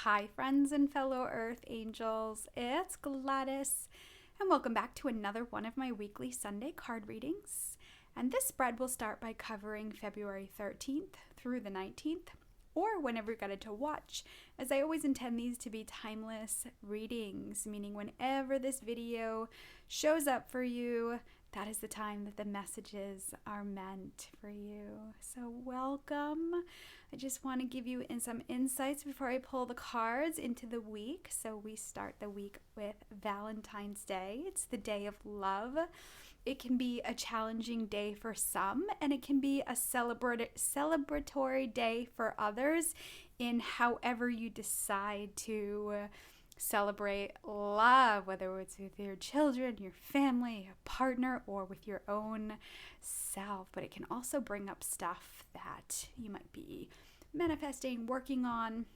Hi, friends and fellow Earth Angels. It's Gladys, and welcome back to another one of my weekly Sunday card readings. And this spread will start by covering February 13th through the 19th, or whenever you're ready to watch, as I always intend these to be timeless readings, meaning whenever this video shows up for you, that is the time that the messages are meant for you. So welcome. I just want to give you some insights before I pull the cards into the week. So we start the week with Valentine's Day. It's the day of love. It can be a challenging day for some, and it can be a celebratory day for others in however you decide to celebrate love, whether it's with your children, your family, your partner, or with your own self. But it can also bring up stuff that you might be manifesting, working on.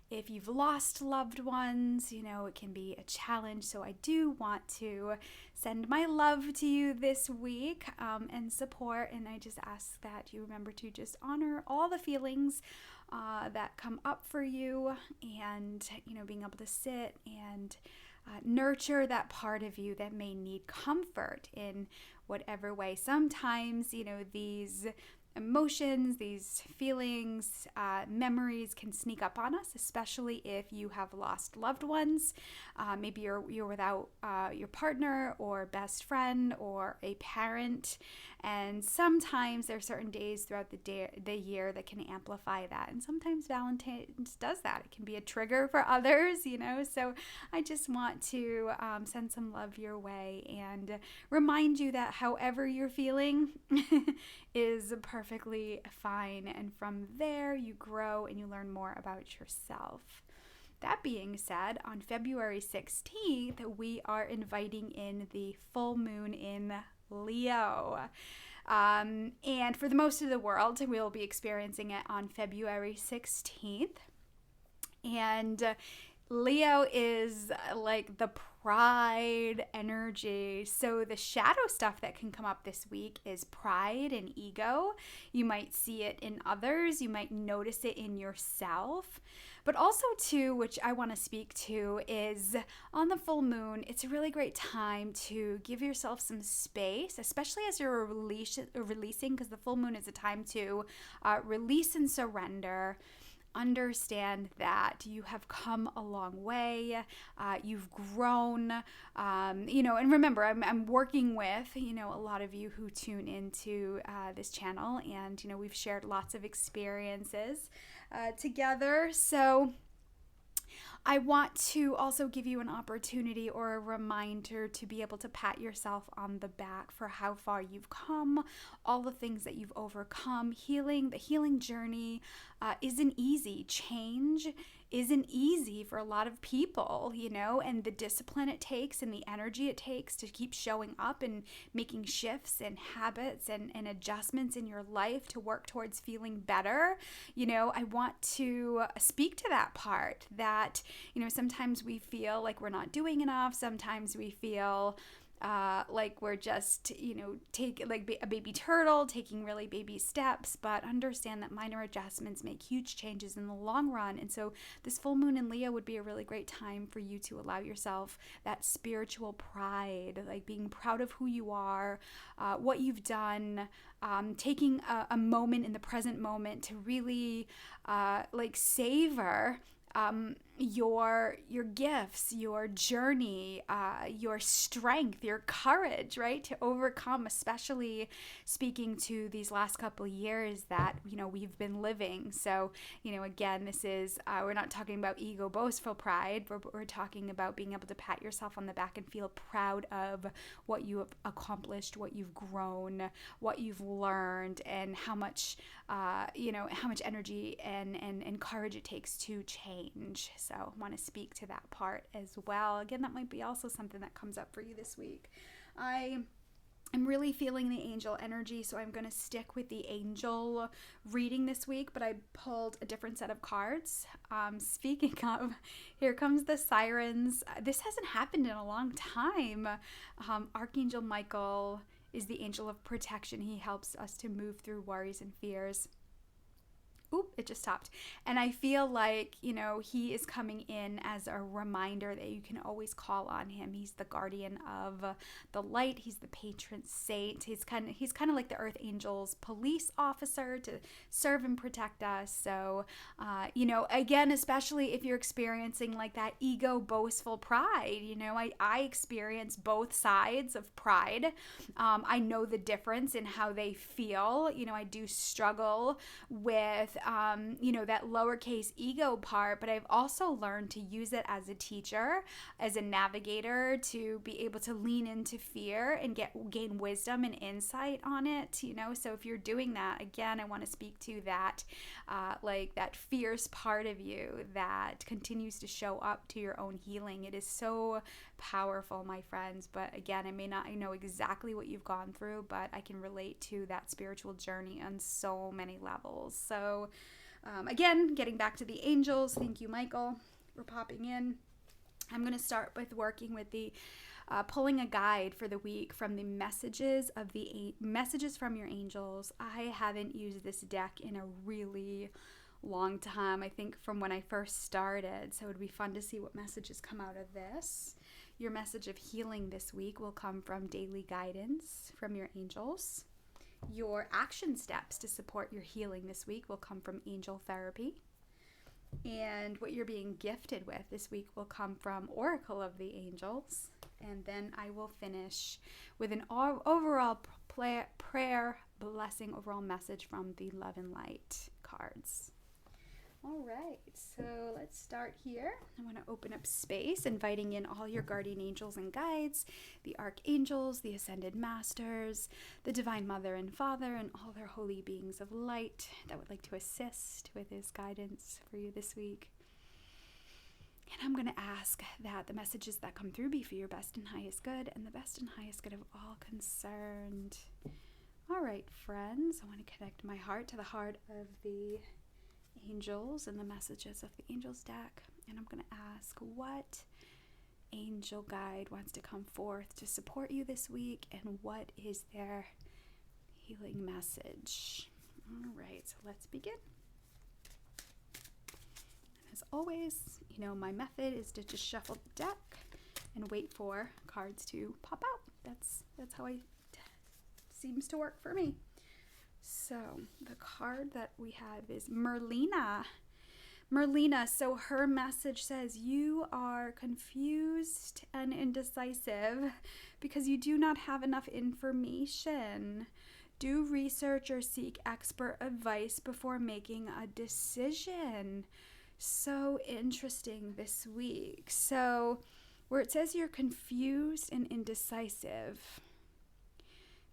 If you've lost loved ones, it can be a challenge. So I do want to send my love to you this week and support. And I just ask that you remember to just honor all the feelings that come up for you, and being able to sit and nurture that part of you that may need comfort in whatever way. Sometimes these emotions, these feelings, memories can sneak up on us, especially if you have lost loved ones. Maybe you're without your partner or best friend or a parent, and sometimes there are certain days throughout the year that can amplify that, and sometimes Valentine's does that. It can be a trigger for others, so I just want to send some love your way and remind you that however you're feeling is perfectly fine, and from there you grow and you learn more about yourself. That being said, on February 16th, we are inviting in the full moon in Leo. And for the most of the world, we'll be experiencing it on February 16th. And Leo is like the pride energy. So the shadow stuff that can come up this week is pride and ego. You might see it in others. You might notice it in yourself. But also too, which I want to speak to, is on the full moon, it's a really great time to give yourself some space, especially as you're releasing, because the full moon is a time to release and surrender. Understand that you have come a long way, you've grown, and remember, I'm working with, a lot of you who tune into this channel, and, we've shared lots of experiences together. So I want to also give you an opportunity or a reminder to be able to pat yourself on the back for how far you've come, all the things that you've overcome. The healing journey isn't easy. Change isn't easy for a lot of people, and the discipline it takes and the energy it takes to keep showing up and making shifts and habits and adjustments in your life to work towards feeling better. I want to speak to that part that, sometimes we feel like we're not doing enough. Sometimes we feel like we're just, like a baby turtle taking really baby steps, but understand that minor adjustments make huge changes in the long run. And so this full moon in Leo would be a really great time for you to allow yourself that spiritual pride, like being proud of who you are, what you've done, taking a moment in the present moment to really savor your gifts, your journey, your strength, your courage, right, to overcome, especially speaking to these last couple of years that, we've been living. So, again, this is, we're not talking about ego, boastful pride, but we're talking about being able to pat yourself on the back and feel proud of what you have accomplished, what you've grown, what you've learned, and how much energy and courage it takes to change. So I want to speak to that part as well. Again, that might be also something that comes up for you this week. I'm really feeling the angel energy, so I'm going to stick with the angel reading this week, but I pulled a different set of cards. Speaking of, here comes the sirens. This hasn't happened in a long time. Archangel Michael is the angel of protection. He helps us to move through worries and fears. It just stopped. And I feel like, he is coming in as a reminder that you can always call on him. He's the guardian of the light. He's the patron saint. He's kind of like the Earth Angel's police officer to serve and protect us. So, again, especially if you're experiencing like that ego boastful pride, I experience both sides of pride. I know the difference in how they feel. I do struggle with, that lowercase ego part, but I've also learned to use it as a teacher, as a navigator, to be able to lean into fear and gain wisdom and insight on it, So if you're doing that, again, I want to speak to that, that fierce part of you that continues to show up to your own healing. It is so powerful, my friends. But again, I may not know exactly what you've gone through, but I can relate to that spiritual journey on so many levels. So again, getting back to the angels, thank you, Michael, for popping in. I'm going to start with working with the pulling a guide for the week from the messages from your angels. I haven't used this deck in a really long time, I think from when I first started, so it would be fun to see what messages come out of this. Your message of healing this week will come from daily guidance from your angels. Your action steps to support your healing this week will come from angel therapy. And what you're being gifted with this week will come from Oracle of the Angels. And then I will finish with an overall prayer, blessing, overall message from the Love and Light cards. All right, so let's start here. I want to open up space, inviting in all your guardian angels and guides, the archangels, the ascended masters, the divine mother and father, and all their holy beings of light that would like to assist with this guidance for you this week. And I'm going to ask that the messages that come through be for your best and highest good, and the best and highest good of all concerned. All right, friends, I want to connect my heart to the heart of the angels and the messages of the angels deck, and I'm going to ask what angel guide wants to come forth to support you this week, and what is their healing message. All right, so let's begin. And as always, my method is to just shuffle the deck and wait for cards to pop out. That's how it seems to work for me. So the card that we have is Merlina. So her message says, you are confused and indecisive because you do not have enough information. Do research or seek expert advice before making a decision. So interesting this week. So where it says you're confused and indecisive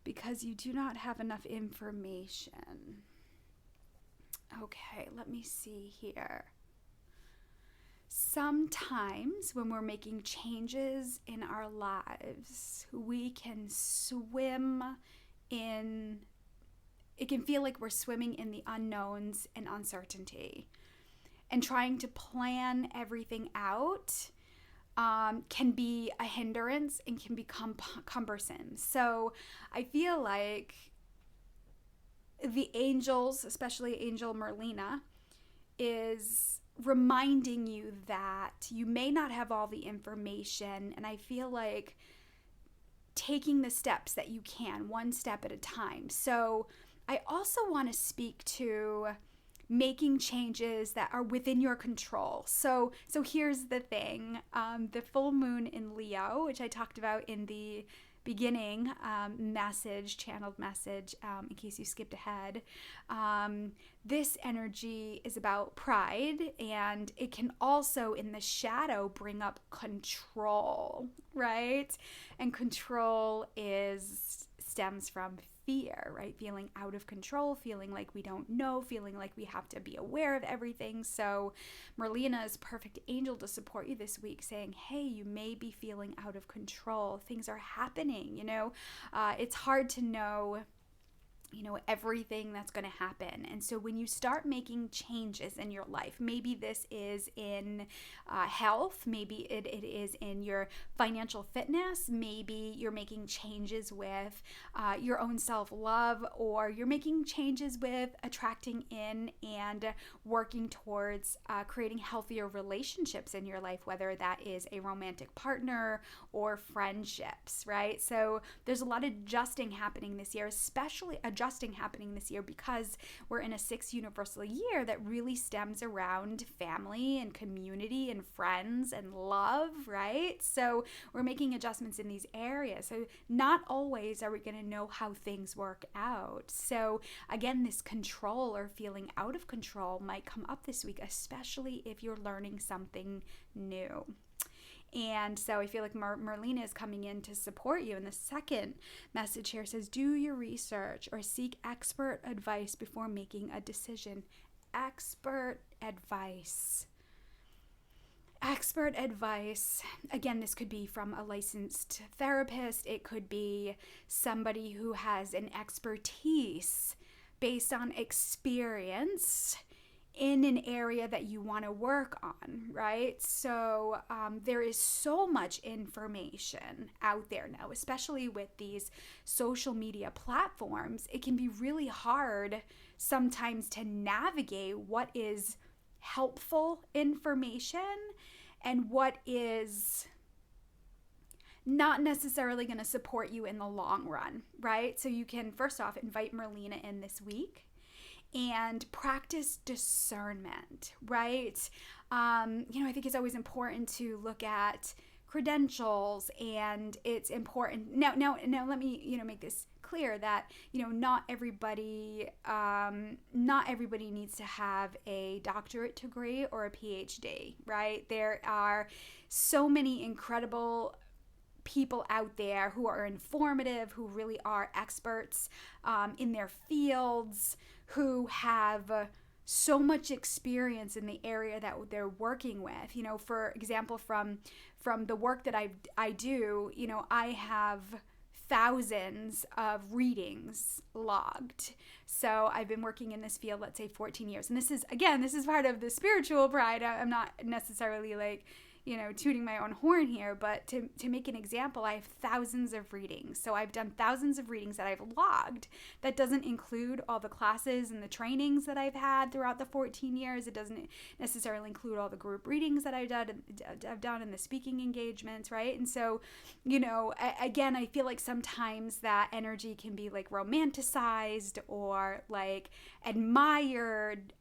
because you do not have enough information. Okay, let me see here. Sometimes when we're making changes in our lives, we can it can feel like we're swimming in the unknowns and uncertainty. And trying to plan everything out can be a hindrance and can become cumbersome. So I feel like the angels, especially Angel Merlina, is reminding you that you may not have all the information, and I feel like taking the steps that you can, one step at a time. So I also want to speak to making changes that are within your control. So here's the thing. The full moon in Leo, which I talked about in the beginning channeled message, in case you skipped ahead, this energy is about pride, and it can also in the shadow bring up control, right? And control stems from fear, right? Feeling out of control, feeling like we don't know, feeling like we have to be aware of everything. So Merlina is perfect angel to support you this week, saying, hey, you may be feeling out of control. Things are happening, it's hard to know everything that's going to happen. And so when you start making changes in your life, maybe this is in health, maybe it is in your financial fitness, maybe you're making changes with your own self-love, or you're making changes with attracting in and working towards creating healthier relationships in your life, whether that is a romantic partner or friendships, right? So there's a lot of adjusting happening this year, especially adjusting happening this year because we're in a 6th universal year that really stems around family and community and friends and love, right? So we're making adjustments in these areas. So not always are we going to know how things work out. So again, this control or feeling out of control might come up this week, especially if you're learning something new. And so I feel like Merlina is coming in to support you. And the second message here says, do your research or seek expert advice before making a decision. Expert advice. Expert advice. Again, this could be from a licensed therapist. It could be somebody who has an expertise based on experience in an area that you want to work on, right? So there is so much information out there now, especially with these social media platforms. It can be really hard sometimes to navigate what is helpful information and what is not necessarily going to support you in the long run, right? So you can first off invite Merlina in this week and practice discernment, right? I think it's always important to look at credentials, and it's important. Now let me, make this clear that, not everybody needs to have a doctorate degree or a PhD, right? There are so many incredible people out there who are informative, who really are experts in their fields, who have so much experience in the area that they're working with. For example, from the work that I do, I have thousands of readings logged. So I've been working in this field, let's say 14 years. And this is part of the spiritual pride. I'm not necessarily tooting my own horn here, but to make an example, I have thousands of readings. So I've done thousands of readings that I've logged. That doesn't include all the classes and the trainings that I've had throughout the 14 years. It doesn't necessarily include all the group readings that I've done and the speaking engagements, right? And so, again, I feel like sometimes that energy can be like romanticized or like admired,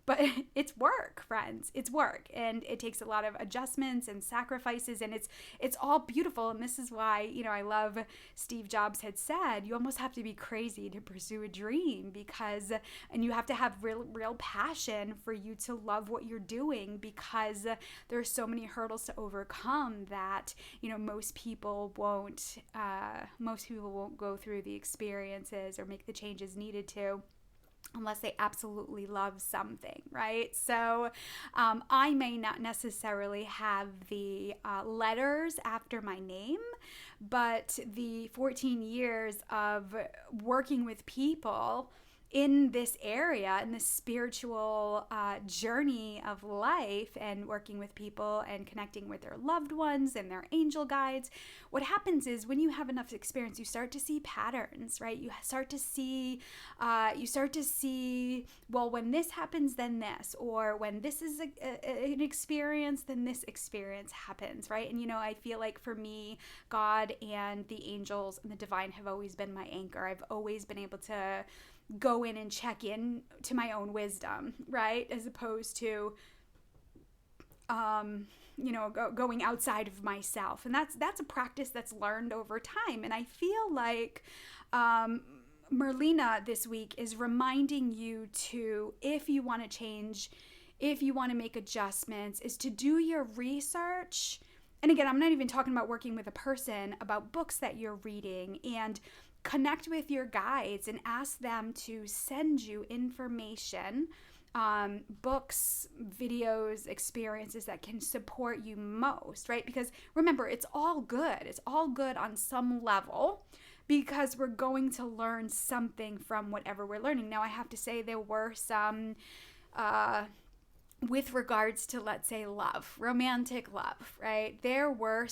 but it's work, friends. It's work, and it takes a lot of adjustments and sacrifices, and it's all beautiful. And this is why I love Steve Jobs had said you almost have to be crazy to pursue a dream, and you have to have real passion for you to love what you're doing, because there's so many hurdles to overcome that most people won't go through the experiences or make the changes needed to unless they absolutely love something, right? So I may not necessarily have the letters after my name, but the 14 years of working with people in this area, in this spiritual journey of life, and working with people and connecting with their loved ones and their angel guides, what happens is when you have enough experience, you start to see patterns, right? You start to see, well, when this happens, then this, or when this is an experience, then this experience happens, right? And, I feel like for me, God and the angels and the divine have always been my anchor. I've always been able to go in and check in to my own wisdom, right? As opposed to, going outside of myself. And that's a practice that's learned over time. And I feel like Merlina this week is reminding you to, if you want to change, if you want to make adjustments, is to do your research. And again, I'm not even talking about working with a person, about books that you're reading, and connect with your guides and ask them to send you information, books, videos, experiences that can support you most, right? Because remember, it's all good. It's all good on some level, because we're going to learn something from whatever we're learning. Now, I have to say there were some, with regards to, let's say, love, romantic love, right? There were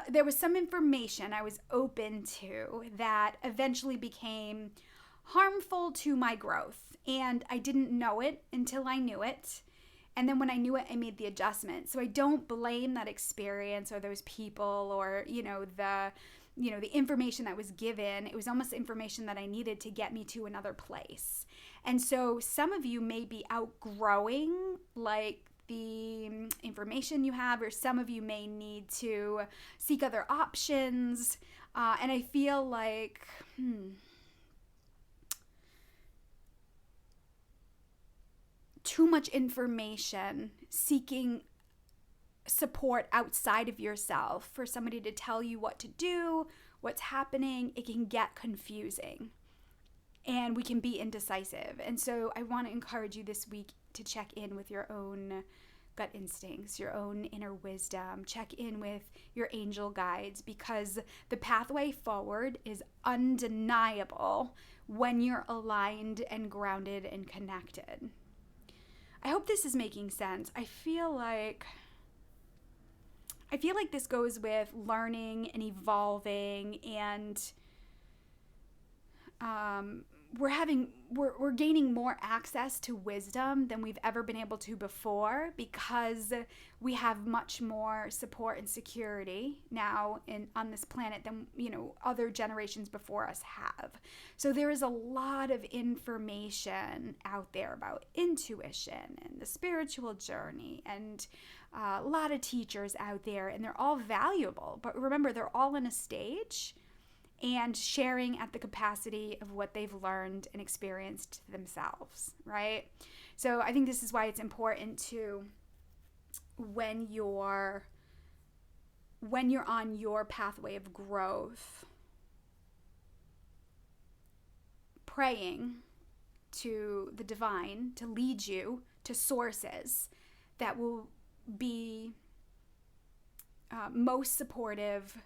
there was some information I was open to that eventually became harmful to my growth. And I didn't know it until I knew it. And then when I knew it, I made the adjustment. So I don't blame that experience or those people or, the information that was given. It was almost information that I needed to get me to another place. And so some of you may be outgrowing like the information you have, or some of you may need to seek other options. And I feel like, too much information, seeking support outside of yourself for somebody to tell you what to do, what's happening, it can get confusing and we can be indecisive. And so I want to encourage you this week to check in with your own gut instincts, your own inner wisdom, check in with your angel guides, because the pathway forward is undeniable when you're aligned and grounded and connected. I hope this is making sense. I feel like this goes with learning and evolving, and we're gaining more access to wisdom than we've ever been able to before, because we have much more support and security now on this planet than other generations before us have. So there is a lot of information out there about intuition and the spiritual journey, and a lot of teachers out there, and they're all valuable. But remember, they're all in a stage and sharing at the capacity of what they've learned and experienced themselves, right? So I think this is why it's important to, when you're on your pathway of growth, praying to the divine to lead you to sources that will be most supportive,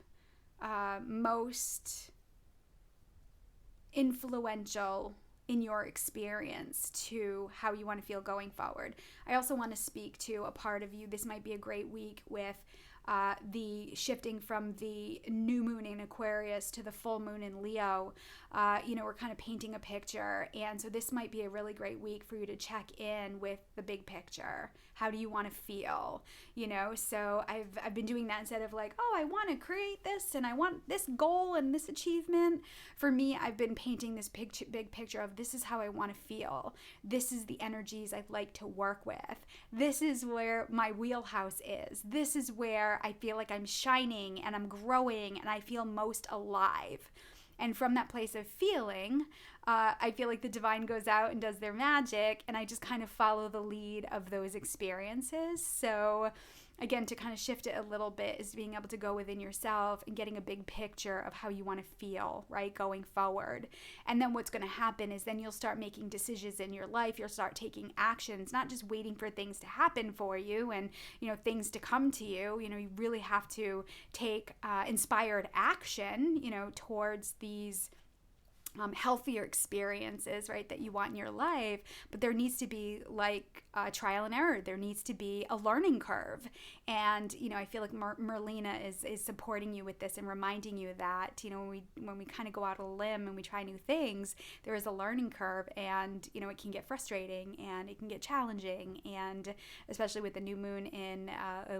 most influential in your experience to how you want to feel going forward. I also want to speak to a part of you. This might be a great week with the shifting from the new moon in Aquarius to the full moon in Leo. We're kind of painting a picture. And so this might be a really great week for you to check in with the big picture. How do you want to feel? So I've been doing that instead of like, oh, I want to create this and I want this goal and this achievement. For me, I've been painting this big picture of this is how I want to feel. This is the energies I'd like to work with. This is where my wheelhouse is. This is where I feel like I'm shining and I'm growing and I feel most alive. And from that place of feeling, I feel like the divine goes out and does their magic, and I just kind of follow the lead of those experiences. So again, to kind of shift it a little bit is being able to go within yourself and getting a big picture of how you want to feel, right, going forward. And then what's going to happen is then you'll start making decisions in your life. You'll start taking actions, not just waiting for things to happen for you and, things to come to you. You really have to take inspired action, towards these healthier experiences, right, that you want in your life. But there needs to be like trial and error. There needs to be a learning curve. And, I feel like Merlina is supporting you with this and reminding you that, when we kind of go out on a limb and we try new things, there is a learning curve, and, it can get frustrating and it can get challenging. And especially with the new moon in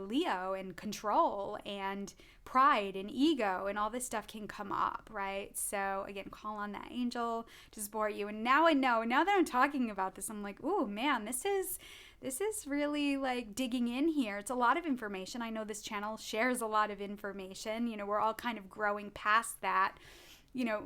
Leo, and control and pride and ego and all this stuff can come up, right? So again, call on that angel to support you. And now I know, now that I'm talking about this, I'm like, ooh, man, this is really like digging in here. It's a lot of information. I know this channel shares a lot of information. We're all kind of growing past that,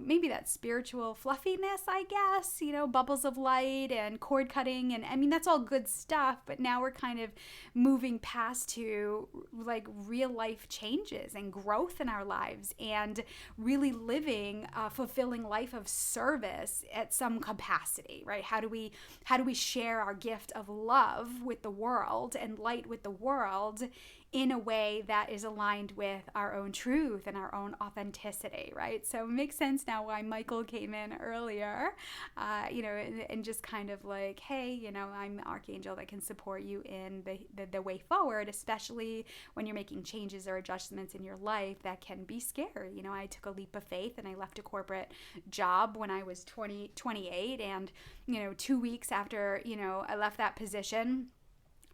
maybe that spiritual fluffiness, I guess, bubbles of light and cord cutting. And I mean, that's all good stuff. But now we're kind of moving past to like real life changes and growth in our lives, and really living a fulfilling life of service at some capacity, right? How do we share our gift of love with the world and light with the world in a way that is aligned with our own truth and our own authenticity, right? So it makes sense now why Michael came in earlier, and just kind of like, hey, I'm the Archangel that can support you in the way forward, especially when you're making changes or adjustments in your life that can be scary. I took a leap of faith and I left a corporate job when I was 28, and, 2 weeks after, I left that position,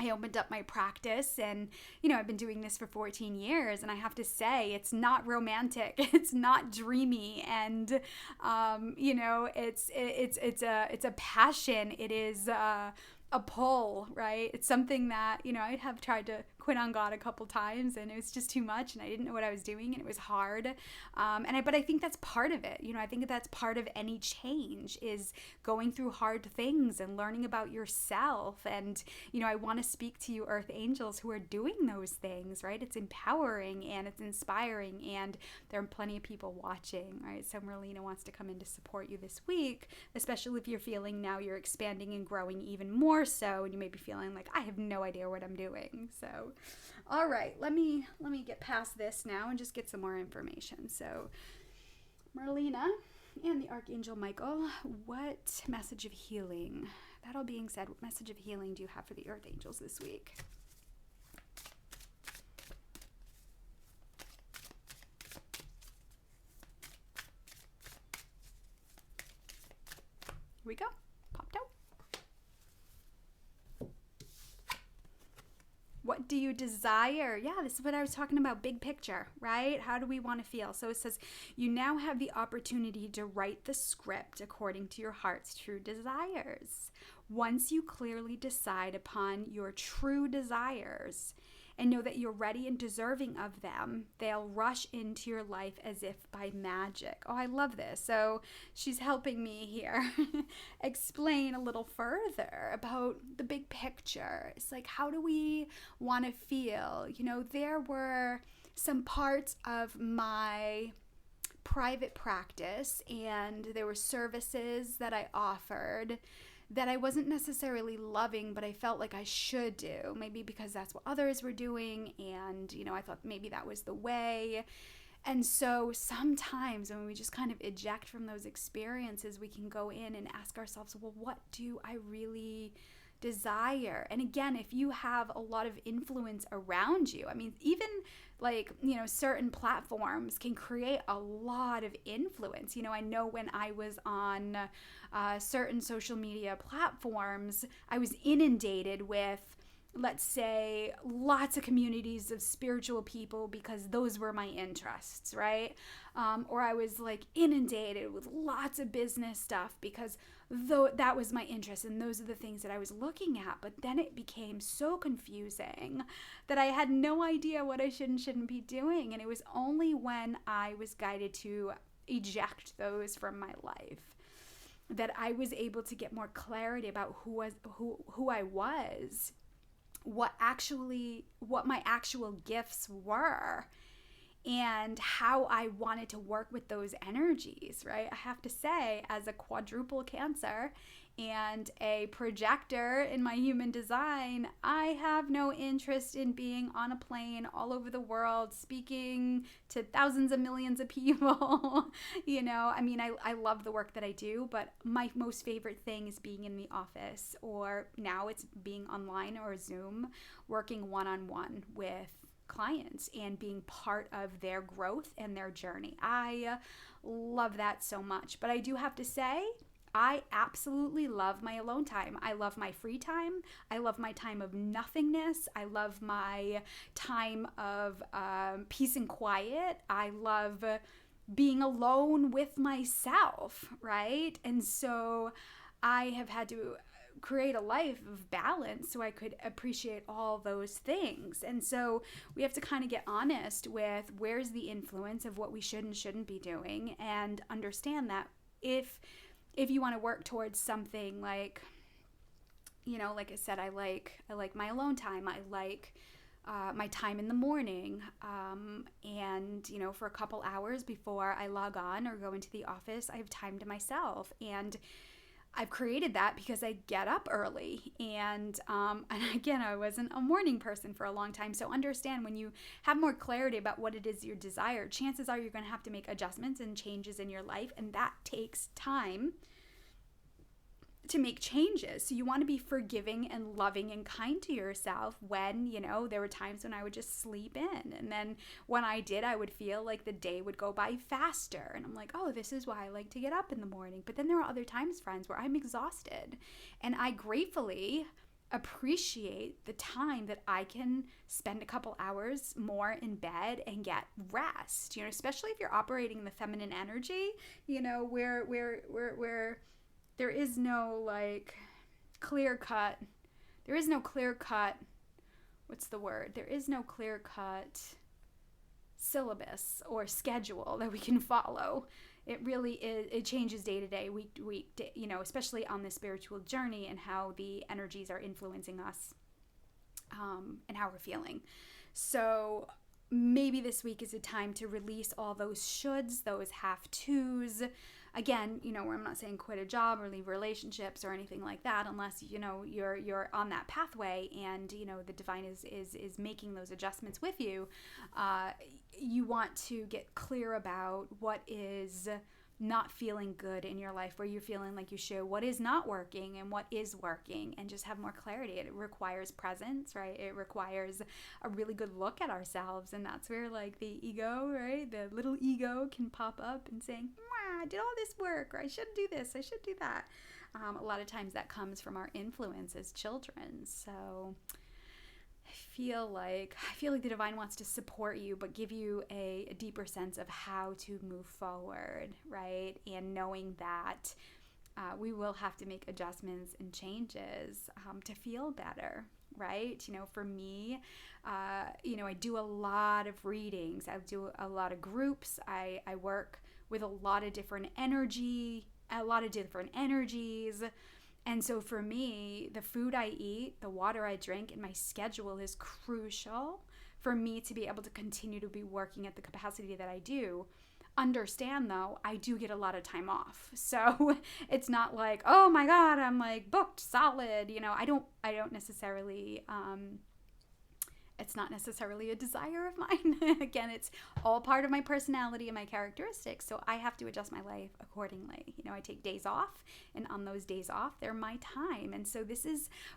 I opened up my practice, and, I've been doing this for 14 years, and I have to say, it's not romantic. It's not dreamy. And, it's a passion. It is, a pull, right? It's something that, I have tried to quit on God a couple times, and it was just too much, and I didn't know what I was doing, and it was hard. But I think that's part of it. I think that's part of any change, is going through hard things and learning about yourself. And, I want to speak to you, Earth Angels, who are doing those things, right? It's empowering and it's inspiring, and there are plenty of people watching, right? So Merlina wants to come in to support you this week, especially if you're feeling now you're expanding and growing even more so, and you may be feeling like, I have no idea what I'm doing. So, all right, let me get past this now and just get some more information. So, Merlina and the Archangel Michael, what message of healing? That all being said, what message of healing do you have for the Earth Angels this week? Here we go. Popped out. What do you desire? Yeah, this is what I was talking about, big picture, right? How do we want to feel? So it says, you now have the opportunity to write the script according to your heart's true desires. Once you clearly decide upon your true desires and know that you're ready and deserving of them, they'll rush into your life as if by magic. Oh, I love this. So she's helping me here explain a little further about the big picture. It's like, how do we want to feel? There were some parts of my private practice, and there were services that I offered that I wasn't necessarily loving, but I felt like I should do, maybe because that's what others were doing, and, I thought maybe that was the way. And so sometimes when we just kind of eject from those experiences, we can go in and ask ourselves, well, what do I really desire? And again, if you have a lot of influence around you, even certain platforms can create a lot of influence. I know when I was on certain social media platforms, I was inundated with, let's say, lots of communities of spiritual people because those were my interests, right? Or I was inundated with lots of business stuff because that was my interest, and those are the things that I was looking at. But then it became so confusing that I had no idea what I should and shouldn't be doing. And it was only when I was guided to eject those from my life that I was able to get more clarity about who I was, what my actual gifts were, and how I wanted to work with those energies, right? I have to say, as a quadruple Cancer and a projector in my human design, I have no interest in being on a plane all over the world speaking to thousands of millions of people. I love the work that I do, but my most favorite thing is being in the office, or now it's being online or Zoom, working one-on-one with clients and being part of their growth and their journey. I love that so much. But I do have to say, I absolutely love my alone time. I love my free time. I love my time of nothingness. I love my time of peace and quiet. I love being alone with myself, right? And so I have had to create a life of balance so I could appreciate all those things. And so we have to kind of get honest with where's the influence of what we should and shouldn't be doing, and understand that if you want to work towards something like I said, I like my alone time. I like my time in the morning, and for a couple hours before I log on or go into the office, I have time to myself. And I've created that because I get up early, and again, I wasn't a morning person for a long time. So understand, when you have more clarity about what it is you desire, chances are you're going to have to make adjustments and changes in your life, and that takes time to make changes. So you want to be forgiving and loving and kind to yourself when, there were times when I would just sleep in. And then when I did, I would feel like the day would go by faster. And I'm like, oh, this is why I like to get up in the morning. But then there are other times, friends, where I'm exhausted. And I gratefully appreciate the time that I can spend a couple hours more in bed and get rest, especially if you're operating the feminine energy, where there is no clear cut, what's the word? There is no clear cut syllabus or schedule that we can follow. It really is, it changes day to day, week to week, especially on this spiritual journey, and how the energies are influencing us, and how we're feeling. So maybe this week is a time to release all those shoulds, those have-tos. Again, where I'm not saying quit a job or leave relationships or anything like that, unless, you're on that pathway and, the divine is making those adjustments with you. You want to get clear about what is not feeling good in your life, where you're feeling like you should, what is not working and what is working, and just have more clarity. It requires presence, right? It requires a really good look at ourselves, and that's where the ego, right? The little ego can pop up and saying, I did all this work, or I should do this, I should do that. A lot of times that comes from our influence as children. So I feel like the divine wants to support you, but give you a deeper sense of how to move forward, right? And knowing that we will have to make adjustments and changes to feel better, right? For me, I do a lot of readings. I do a lot of groups. I work with a lot of different energies. And so for me, the food I eat, the water I drink, and my schedule is crucial for me to be able to continue to be working at the capacity that I do. Understand, though, I do get a lot of time off. So it's not like, oh my God, I'm booked solid. I don't necessarily, it's not necessarily a desire of mine. Again, it's all part of my personality and my characteristics. So I have to adjust my life accordingly. I take days off, and on those days off, they're my time. And so this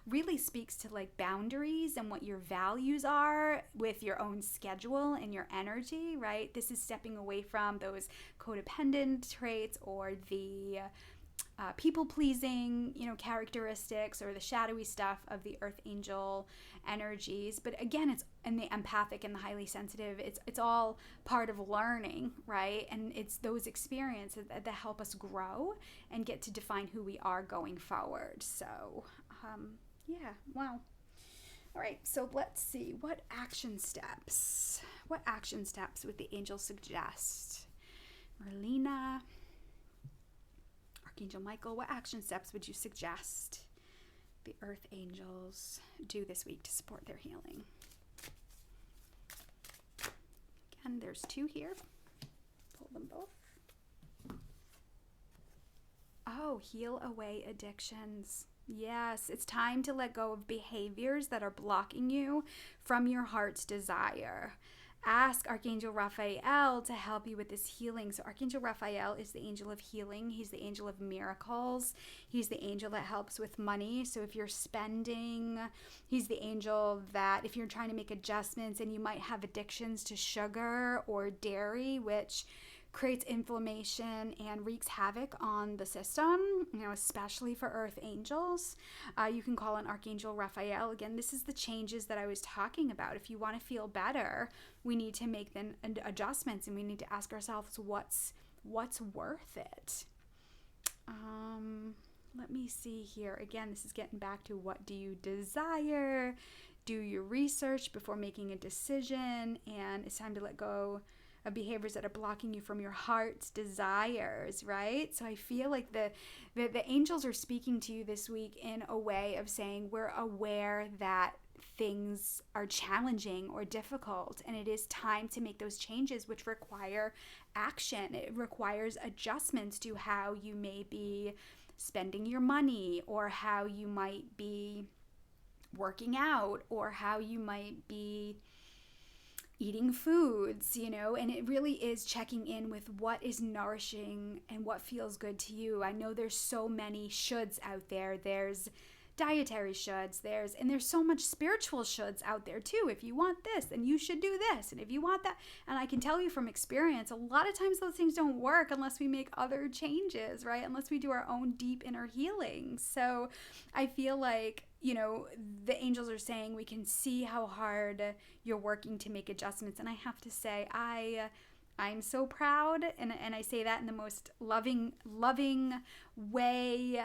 really speaks to boundaries and what your values are with your own schedule and your energy, right? This is stepping away from those codependent traits or the people-pleasing, characteristics, or the shadowy stuff of the EarthAngel energies. But again, it's in the empathic and the highly sensitive. It's all part of learning, right? And it's those experiences that help us grow and get to define who we are going forward. So, wow. All right, so let's see. What action steps would the angels suggest? Merlina, Archangel Michael, what action steps would you suggest the Earth Angels do this week to support their healing? Again, there's 2 here. Pull them both. Oh, heal away addictions. Yes, it's time to let go of behaviors that are blocking you from your heart's desire. Ask Archangel Raphael to help you with this healing. So Archangel Raphael is the angel of healing. He's the angel of miracles. He's the angel that helps with money. So if you're spending, he's the angel that if you're trying to make adjustments and you might have addictions to sugar or dairy, which creates inflammation and wreaks havoc on the system, especially for Earth Angels. You can call on Archangel Raphael. Again, this is the changes that I was talking about. If you want to feel better, we need to make then adjustments, and we need to ask ourselves what's worth it. Let me see here. Again, this is getting back to what do you desire? Do your research before making a decision, and it's time to let go of behaviors that are blocking you from your heart's desires, right? So I feel like the angels are speaking to you this week in a way of saying we're aware that things are challenging or difficult, and it is time to make those changes, which require action. It requires adjustments to how you may be spending your money, or how you might be working out, or how you might be eating foods, and it really is checking in with what is nourishing and what feels good to you. I know there's so many shoulds out there. There's dietary shoulds, there's so much spiritual shoulds out there too. If you want this, then you should do this, and if you want that. And I can tell you from experience, a lot of times those things don't work unless we make other changes, right? Unless we do our own deep inner healing. So I feel like, the angels are saying we can see how hard you're working to make adjustments. And I have to say, I'm so proud, and I say that in the most loving way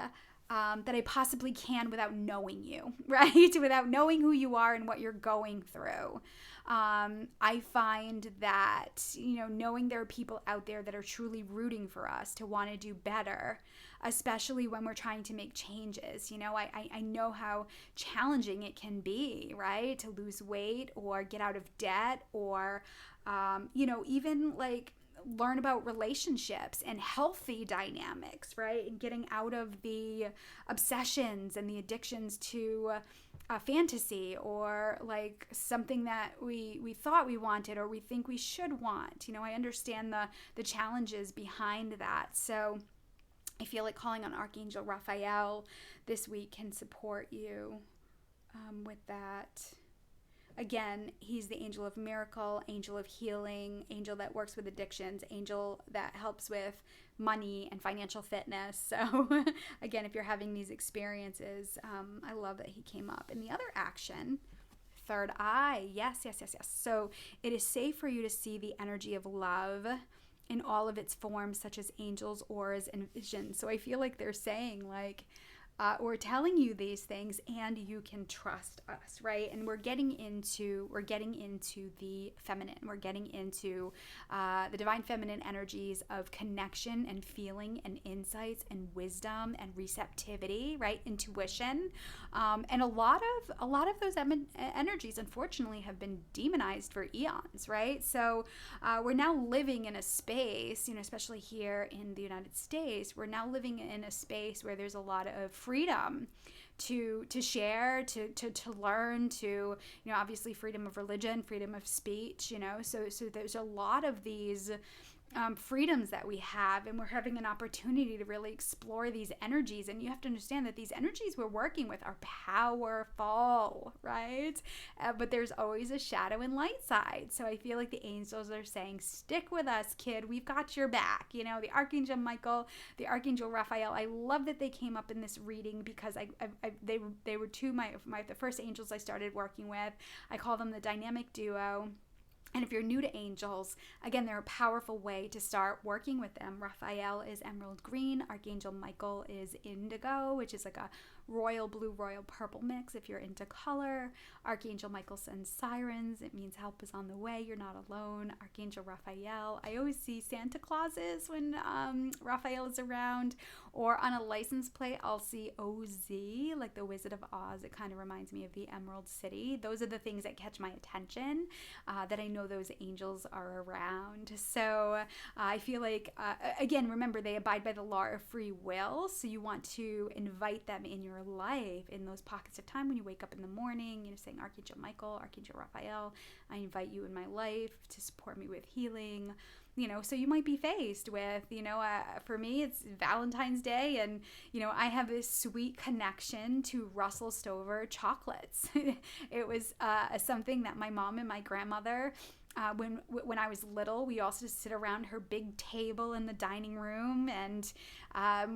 that I possibly can, without knowing you, right? Without knowing who you are and what you're going through. I find that, knowing there are people out there that are truly rooting for us to want to do better, especially when we're trying to make changes. I know how challenging it can be, right? To lose weight or get out of debt, or, even like learn about relationships and healthy dynamics, right? And getting out of the obsessions and the addictions to fantasy, or like something that we thought we wanted or we think we should want. I understand the challenges behind that. So I feel like calling on Archangel Raphael this week can support you with that. Again, he's the angel of miracle, angel of healing, angel that works with addictions, angel that helps with money and financial fitness. So again, if you're having these experiences, I love that he came up. And the other action, third eye, yes. So it is safe for you to see the energy of love in all of its forms, such as angels, auras, and visions. So I feel like they're saying, like, we're telling you these things, and you can trust us, right? And we're getting into the feminine. We're getting into the divine feminine energies of connection and feeling and insights and wisdom and receptivity, right? Intuition, and a lot of those energies, unfortunately, have been demonized for eons, right? So we're now living in a space, especially here in the United States, we're now living in a space where there's a lot of freedom to share, to learn, to, obviously freedom of religion, freedom of speech, so there's a lot of these freedoms that we have, and we're having an opportunity to really explore these energies. And you have to understand that these energies we're working with are powerful, right? But there's always a shadow and light side. So I feel like the angels are saying, stick with us, kid. We've got your back. The Archangel Michael, the Archangel Raphael. I love that they came up in this reading, because they were two the first angels I started working with. I call them the dynamic duo. And if you're new to angels, again, they're a powerful way to start working with them. Raphael is emerald green. Archangel Michael is indigo, which is like a royal blue, royal purple mix if you're into color. Archangel Michael sends sirens. It means help is on the way. You're not alone. Archangel Raphael. I always see Santa Clauses when Raphael is around. Or on a license plate, I'll see OZ, like the Wizard of Oz. It kind of reminds me of the Emerald City. Those are the things that catch my attention, that I know those angels are around. So I feel like, again, remember, they abide by the law of free will. So you want to invite them in your life in those pockets of time when you wake up in the morning, saying, Archangel Michael, Archangel Raphael, I invite you in my life to support me with healing. So you might be faced with, for me, it's Valentine's Day, and, I have this sweet connection to Russell Stover chocolates. It was something that my mom and my grandmother, when I was little, we also sit around her big table in the dining room, and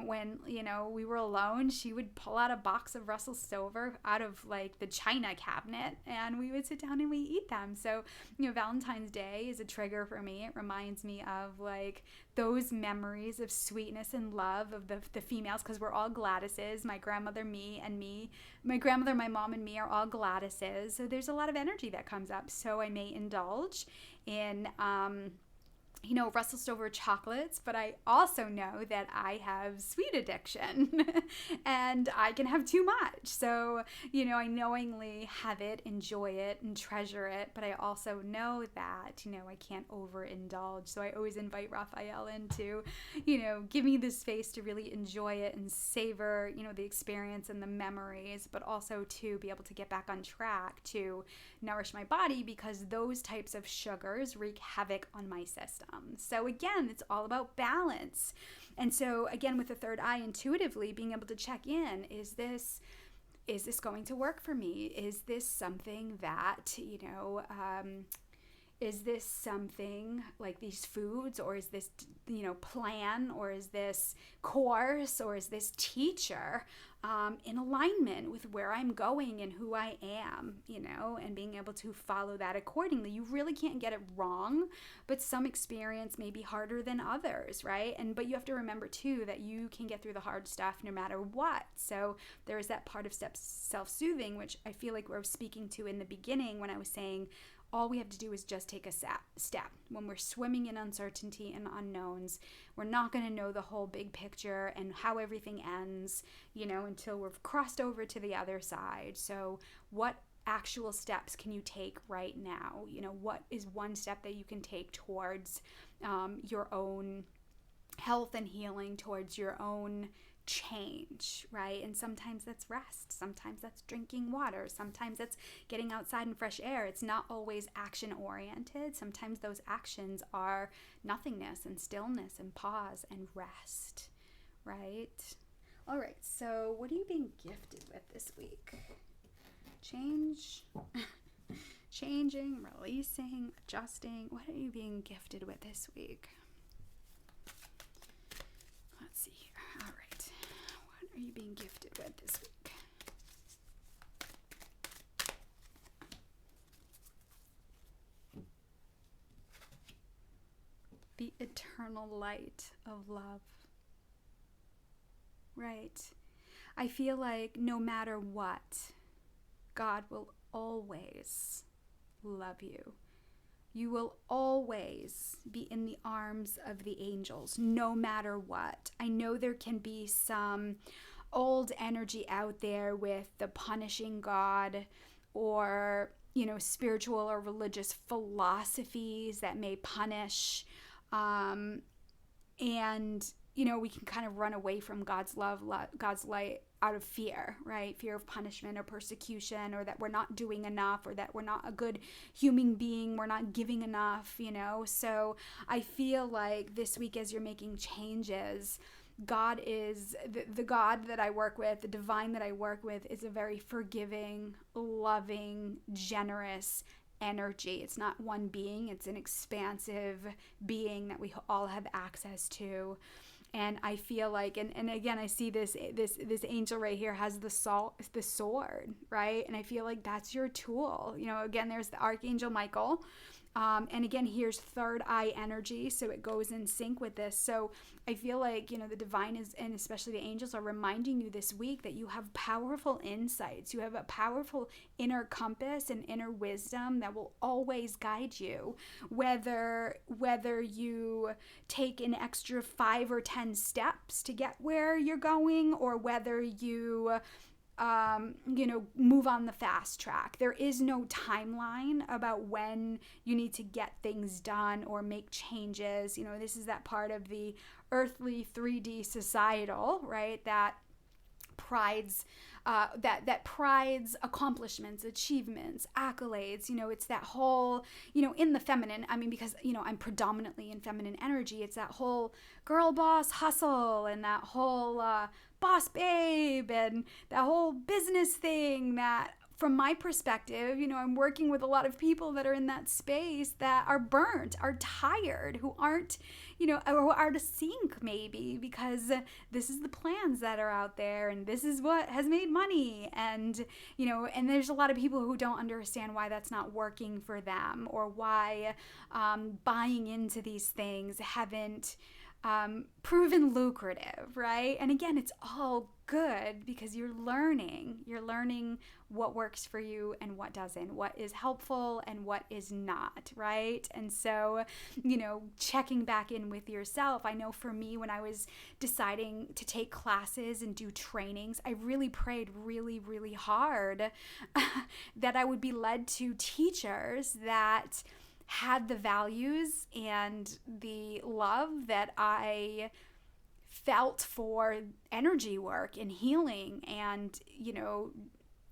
when we were alone, she would pull out a box of Russell Stover out of like the china cabinet, and we would sit down and we eat them. So Valentine's Day is a trigger for me. It reminds me of like those memories of sweetness and love of the females, because we're all Gladyses. My grandmother, my grandmother, my mom, and me are all Gladyses. So there's a lot of energy that comes up. So I may indulge in Russell Stover chocolates, but I also know that I have sweet addiction and I can have too much. So, I knowingly have it, enjoy it, and treasure it, but I also know that, I can't overindulge. So I always invite Raphael in to, give me the space to really enjoy it and savor, the experience and the memories, but also to be able to get back on track to nourish my body, because those types of sugars wreak havoc on my system. So again, it's all about balance. And so again, with the third eye, intuitively being able to check in, is this going to work for me? Is this something that, is this something like these foods, or is this, plan, or is this course, or is this teacher in alignment with where I'm going and who I am, and being able to follow that accordingly. You really can't get it wrong, but some experience may be harder than others, right? But you have to remember too that you can get through the hard stuff no matter what. So there is that part of self-soothing, which I feel like we're speaking to in the beginning when I was saying, all we have to do is just take a step. When we're swimming in uncertainty and unknowns, we're not going to know the whole big picture and how everything ends, until we've crossed over to the other side. So what actual steps can you take right now? What is one step that you can take towards your own health and healing, towards your own change, right? And sometimes that's rest, sometimes that's drinking water, sometimes that's getting outside in fresh air. It's not always action oriented. Sometimes those actions are nothingness and stillness and pause and rest, right? All right, so what are you being gifted with this week? Change, changing, releasing, adjusting. What are you being gifted with this week? Let's see here. All right. What are you being gifted with this week? The eternal light of love. Right. I feel like no matter what, God will always love you. You will always be in the arms of the angels, no matter what. I know there can be some old energy out there with the punishing God, or, spiritual or religious philosophies that may punish. And, we can kind of run away from God's love, God's light, out of fear, right? Fear of punishment or persecution, or that we're not doing enough, or that we're not a good human being, we're not giving enough, So I feel like this week, as you're making changes, God is, the God that I work with, the divine that I work with, is a very forgiving, loving, generous energy. It's not one being, it's an expansive being that we all have access to. And I feel like, and again, I see this angel right here has the sword, right? And I feel like that's your tool. Again, there's the Archangel Michael. And again, here's third eye energy, so it goes in sync with this. So I feel like, the divine is, and especially the angels, are reminding you this week that you have powerful insights. You have a powerful inner compass and inner wisdom that will always guide you, whether you take an extra 5 or 10 steps to get where you're going, or whether you move on the fast track. There is no timeline about when you need to get things done or make changes. This is that part of the earthly 3D societal, right? That prides accomplishments, achievements, accolades. It's that whole, in the feminine, because, I'm predominantly in feminine energy, it's that whole girl boss hustle, and that whole boss babe, and that whole business thing that, from my perspective, I'm working with a lot of people that are in that space that are burnt, are tired, who aren't, or out of sync maybe, because this is the plans that are out there, and this is what has made money. And, and there's a lot of people who don't understand why that's not working for them, or why buying into these things haven't proven lucrative, right? And again, it's all good because you're learning what works for you and what doesn't, what is helpful and what is not, right? And so, checking back in with yourself. I know for me, when I was deciding to take classes and do trainings, I really prayed really, really hard that I would be led to teachers that had the values and the love that I felt for energy work and healing and,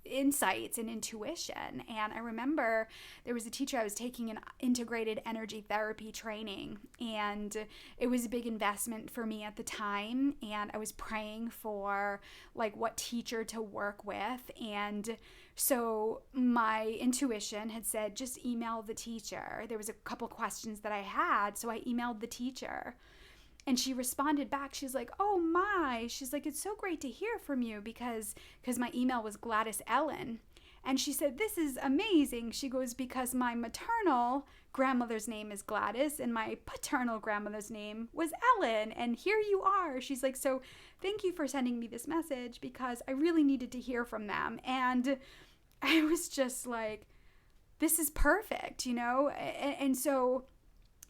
insights and intuition. And I remember there was a teacher, I was taking an integrated energy therapy training, and it was a big investment for me at the time. And I was praying for what teacher to work with. And so my intuition had said, just email the teacher. There was a couple questions that I had. So I emailed the teacher. And she responded back. She's like, oh my. She's like, it's so great to hear from you because my email was Gladys Ellen. And she said, this is amazing. She goes, because my maternal grandmother's name is Gladys and my paternal grandmother's name was Ellen. And here you are. She's like, so thank you for sending me this message because I really needed to hear from them. And I was just like, this is perfect, And so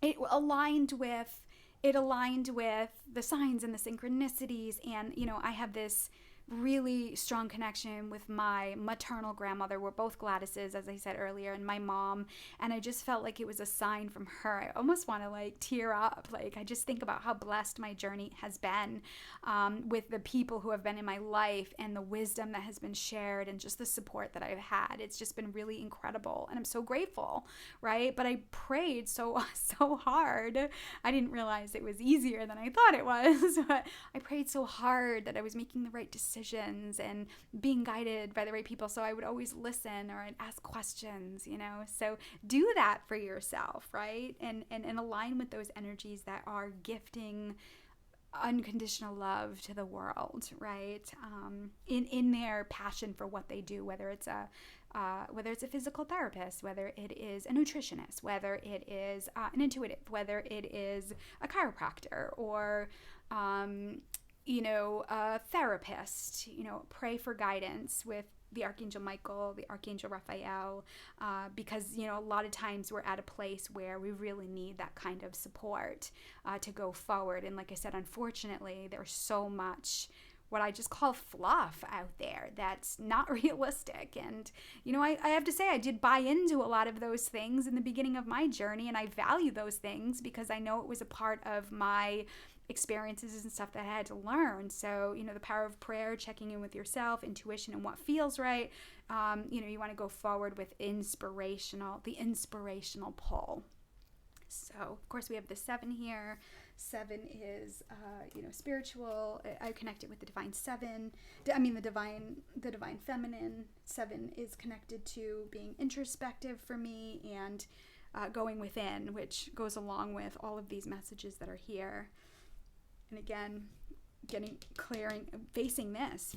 it aligned with the signs and the synchronicities. And, I have this really strong connection with my maternal grandmother. We're both Gladyses, as I said earlier, and my mom. And I just felt like it was a sign from her. I almost want to tear up. I just think about how blessed my journey has been with the people who have been in my life and the wisdom that has been shared and just the support that I've had. It's just been really incredible. And I'm so grateful, right? But I prayed so hard. I didn't realize it was easier than I thought it was. But I prayed so hard that I was making the right decisions and being guided by the right people. So I would always listen or I'd ask questions, So do that for yourself, right? And align with those energies that are gifting unconditional love to the world, right? In their passion for what they do, whether it's a physical therapist, whether it is a nutritionist, whether it is an intuitive, whether it is a chiropractor or a therapist, pray for guidance with the Archangel Michael, the Archangel Raphael, because, a lot of times we're at a place where we really need that kind of support to go forward. And like I said, unfortunately, there's so much what I just call fluff out there that's not realistic. And, I have to say, I did buy into a lot of those things in the beginning of my journey, and I value those things because I know it was a part of my experiences and stuff that I had to learn. So, the power of prayer, checking in with yourself, intuition, and what feels right. You want to go forward with the inspirational pull. So, of course, we have the 7 here. 7 is, spiritual. I connect it with the divine 7. The divine feminine. 7 is connected to being introspective for me and going within, which goes along with all of these messages that are here. And again, facing this.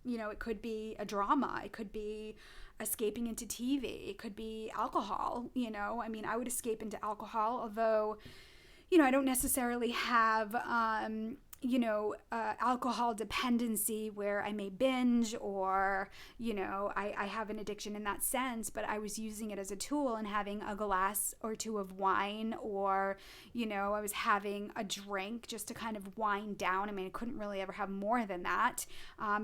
It could be a drama. It could be escaping into TV. It could be alcohol. I would escape into alcohol, although, I don't necessarily have, alcohol dependency where I may binge or, I have an addiction in that sense, but I was using it as a tool and having a glass or 2 of wine or, I was having a drink just to kind of wind down. I couldn't really ever have more than that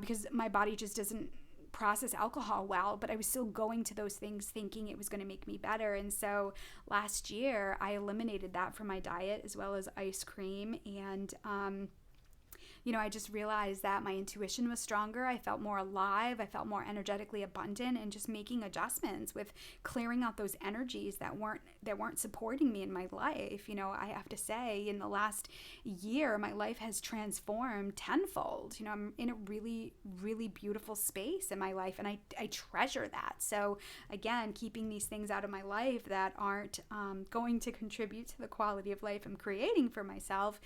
because my body just doesn't process alcohol well, but I was still going to those things thinking it was going to make me better. And so last year I eliminated that from my diet as well as ice cream. And I just realized that my intuition was stronger. I felt more alive. I felt more energetically abundant, and just making adjustments with clearing out those energies that weren't supporting me in my life. I have to say, in the last year, my life has transformed tenfold. I'm in a really, really beautiful space in my life, and I treasure that. So again, keeping these things out of my life that aren't going to contribute to the quality of life I'm creating for myself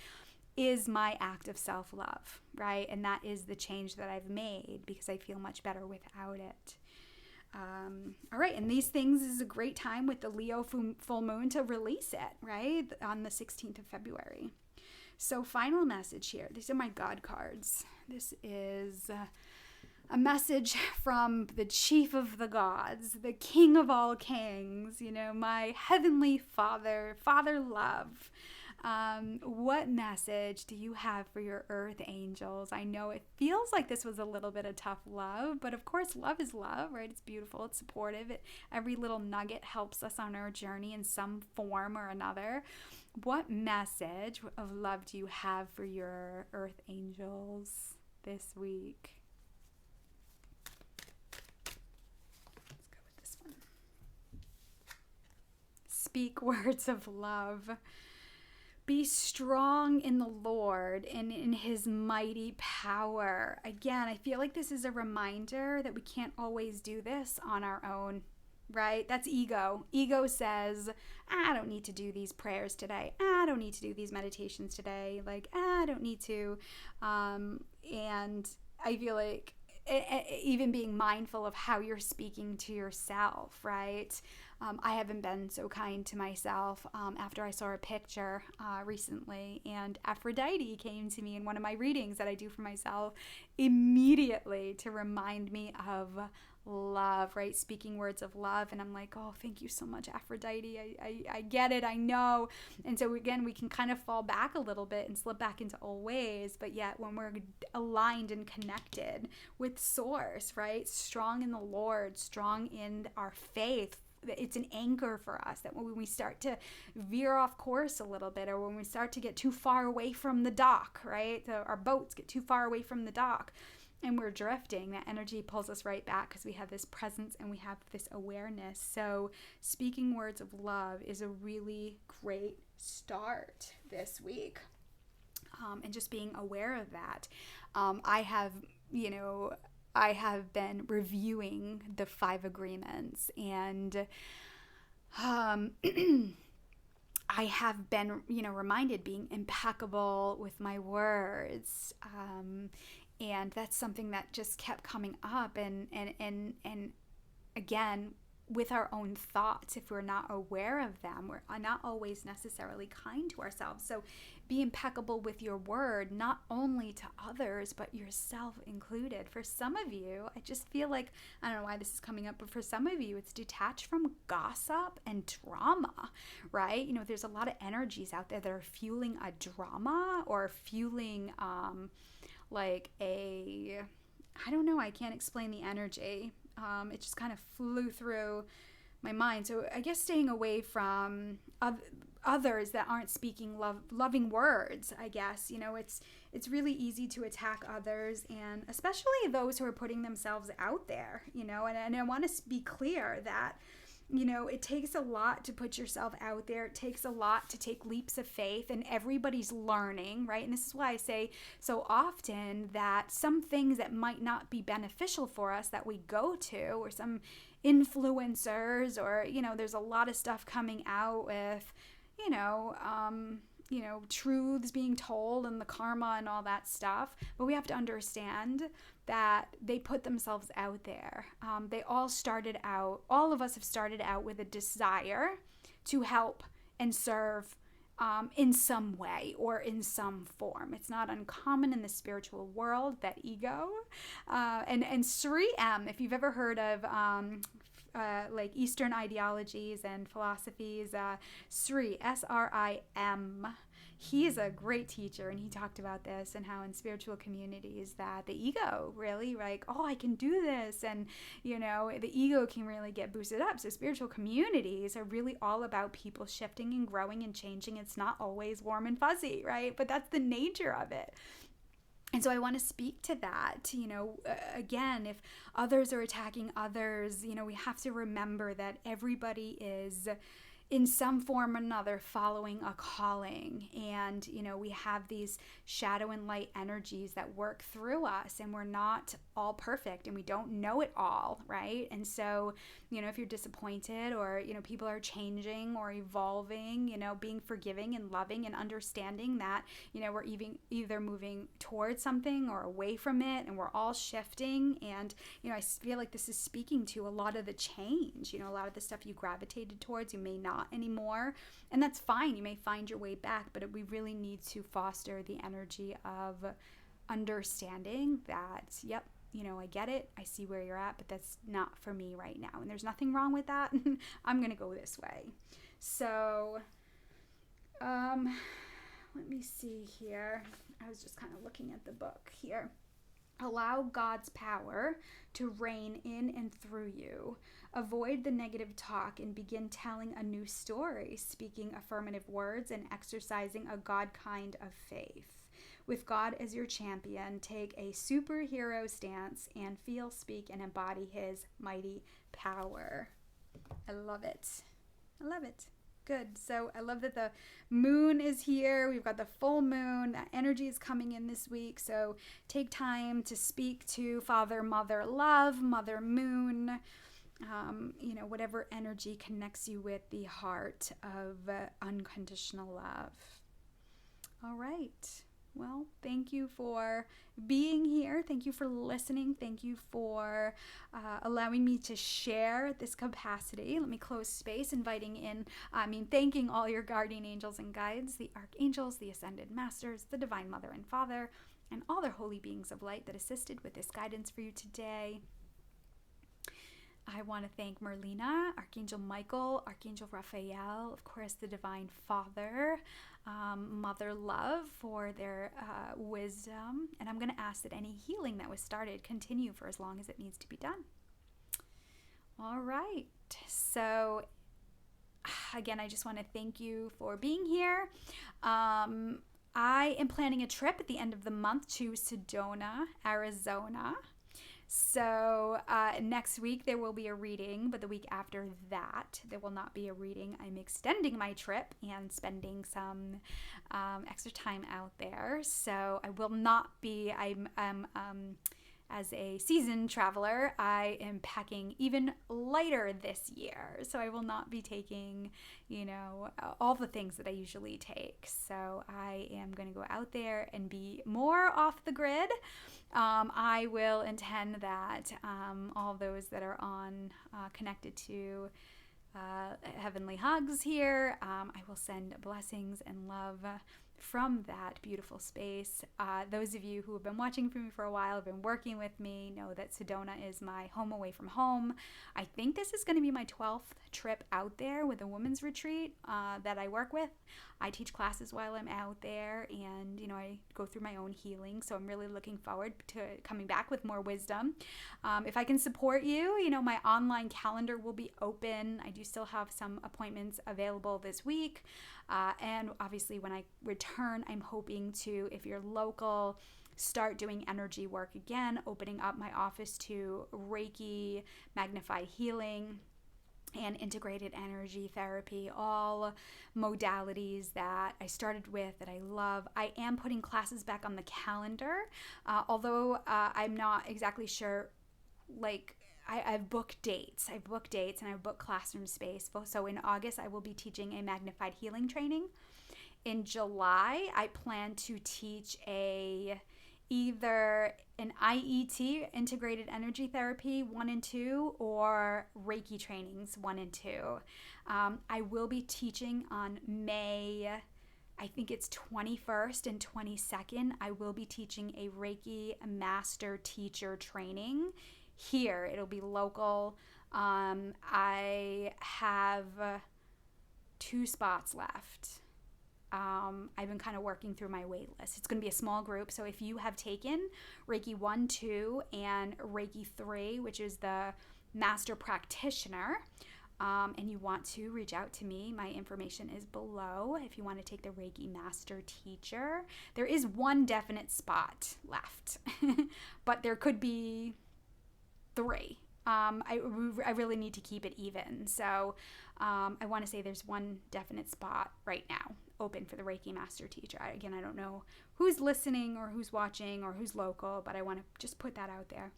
is my act of self-love, right? And that is the change that I've made because I feel much better without it. All right, and these things is a great time with the Leo full moon to release it, right? On the 16th of February. So final message here. These are my God cards. This is a message from the chief of the gods, the king of all kings, my heavenly father, Father Love. What message do you have for your earth angels? I know it feels like this was a little bit of tough love, but of course love is love, right? It's beautiful, it's supportive. Every little nugget helps us on our journey in some form or another. What message of love do you have for your earth angels this week? Let's go with this one. Speak words of love. Be strong in the Lord and in his mighty power. Again, I feel like this is a reminder that we can't always do this on our own, right? That's ego. Ego says, I don't need to do these prayers today. I don't need to do these meditations today. Like, I don't need to. And I feel like even being mindful of how you're speaking to yourself, right? I haven't been so kind to myself after I saw a picture recently, and Aphrodite came to me in one of my readings that I do for myself immediately to remind me of love, right? Speaking words of love. And I'm like, oh, thank you so much, Aphrodite. I get it. I know. And so again, we can kind of fall back a little bit and slip back into old ways. But yet when we're aligned and connected with source, right? Strong in the Lord, strong in our faith, it's an anchor for us that when we start to veer off course a little bit, or when we start to get too far away from the dock, right? Our boats get too far away from the dock and we're drifting, that energy pulls us right back because we have this presence and we have this awareness. So speaking words of love is a really great start this week. And just being aware of that. I have been reviewing the 5 agreements, and I have been, reminded being impeccable with my words. And that's something that just kept coming up. And again, with our own thoughts, if we're not aware of them, we're not always necessarily kind to ourselves. So be impeccable with your word, not only to others, but yourself included. For some of you, I just feel like, I don't know why this is coming up, but for some of you, it's detached from gossip and drama, right? There's a lot of energies out there that are fueling a drama or fueling I don't know, I can't explain the energy. It just kind of flew through my mind. So I guess staying away from others that aren't speaking loving words, I guess. It's really easy to attack others, and especially those who are putting themselves out there, and I want to be clear that it takes a lot to put yourself out there. It takes a lot to take leaps of faith, and everybody's learning, right? And this is why I say so often that some things that might not be beneficial for us that we go to, or some influencers, or, there's a lot of stuff coming out with, truths being told and the karma and all that stuff. But we have to understand that they put themselves out there. All of us have started out with a desire to help and serve in some way or in some form. It's not uncommon in the spiritual world, that ego. And Sri M, if you've ever heard of Eastern ideologies and philosophies, Sri, S-R-I-M, he is a great teacher, and he talked about this and how in spiritual communities that the ego really I can do this, and the ego can really get boosted up. So spiritual communities are really all about people shifting and growing and changing. It's not always warm and fuzzy, right? But that's the nature of it. And so I want to speak to that. Again, if others are attacking others, we have to remember that everybody is in some form or another following a calling. And, we have these shadow and light energies that work through us, and we're not all perfect and we don't know it all, right? And so, if you're disappointed, or, people are changing or evolving, being forgiving and loving and understanding that, we're either moving towards something or away from it, and we're all shifting. And, I feel like this is speaking to a lot of the change, a lot of the stuff you gravitated towards, you may not anymore, and that's fine. You may find your way back, but we really need to foster the energy of understanding that, yep, I get it, I see where you're at, but that's not for me right now, and there's nothing wrong with that. I'm gonna go this way. So let me see here. I was just kind of looking at the book here. Allow God's power to reign in and through you. Avoid the negative talk and begin telling a new story, speaking affirmative words and exercising a God kind of faith. With God as your champion, take a superhero stance and feel, speak, and embody his mighty power. I love it. I love it. Good. So I love that the moon is here. We've got the full moon. That energy is coming in this week. So take time to speak to Father, Mother, Love, Mother Moon, whatever energy connects you with the heart of unconditional love. All right. Well, thank you for being here. Thank you for listening. Thank you for allowing me to share this capacity. Let me close space, thanking all your guardian angels and guides, the archangels, the ascended masters, the divine mother and father, and all their holy beings of light that assisted with this guidance for you today. I want to thank Merlina, Archangel Michael, Archangel Raphael, of course, the Divine Father, Mother Love for their wisdom. And I'm going to ask that any healing that was started continue for as long as it needs to be done. All right. So, again, I just want to thank you for being here. I am planning a trip at the end of the month to Sedona, Arizona. So next week there will be a reading, but the week after that there will not be a reading. I'm extending my trip and spending some extra time out there. So I will not be, as a seasoned traveler, I am packing even lighter this year. So I will not be taking, all the things that I usually take. So I am going to go out there and be more off the grid. I will intend that all those that are on connected to Heavenly Hugs here, I will send blessings and love from that beautiful space. Those of you who have been watching for me for a while, have been working with me, know that Sedona is my home away from home. I think this is going to be my 12th trip out there with a women's retreat that I work with. I teach classes while I'm out there, and I go through my own healing, so I'm really looking forward to coming back with more wisdom. If I can support you, my online calendar will be open. I do still have some appointments available this week, and obviously when I return, I'm hoping to, if you're local, start doing energy work again, opening up my office to Reiki, magnified healing, and integrated energy therapy, all modalities that I started with that I love. I am putting classes back on the calendar, although I'm not exactly sure, I've booked dates. I've booked dates and I've booked classroom space. So in August, I will be teaching a magnified healing training. In July, I plan to teach either an IET, Integrated Energy Therapy 1 and 2, or Reiki trainings 1 and 2. I will be teaching on May, I think it's 21st and 22nd. I will be teaching a Reiki Master Teacher training here. It'll be local. I have 2 spots left. I've been kind of working through my wait list. It's going to be a small group, so if you have taken Reiki 1, 2, and Reiki 3, which is the Master Practitioner, and you want to reach out to me, my information is below. If you want to take the Reiki Master Teacher, there is 1 definite spot left, but there could be 3. I really need to keep it even. So I want to say there's one definite spot right now open for the Reiki Master Teacher. Again, I don't know who's listening or who's watching or who's local, but I want to just put that out there.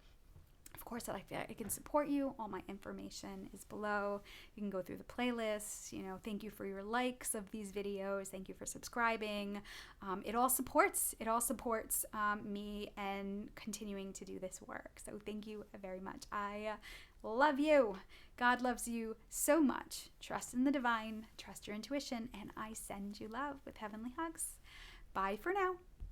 Of course, I can support you. All my information is below. You can go through the playlists. Thank you for your likes of these videos. Thank you for subscribing. It all supports me and continuing to do this work. So thank you very much. I love you. God loves you so much. Trust in the divine. Trust your intuition. And I send you love with heavenly hugs. Bye for now.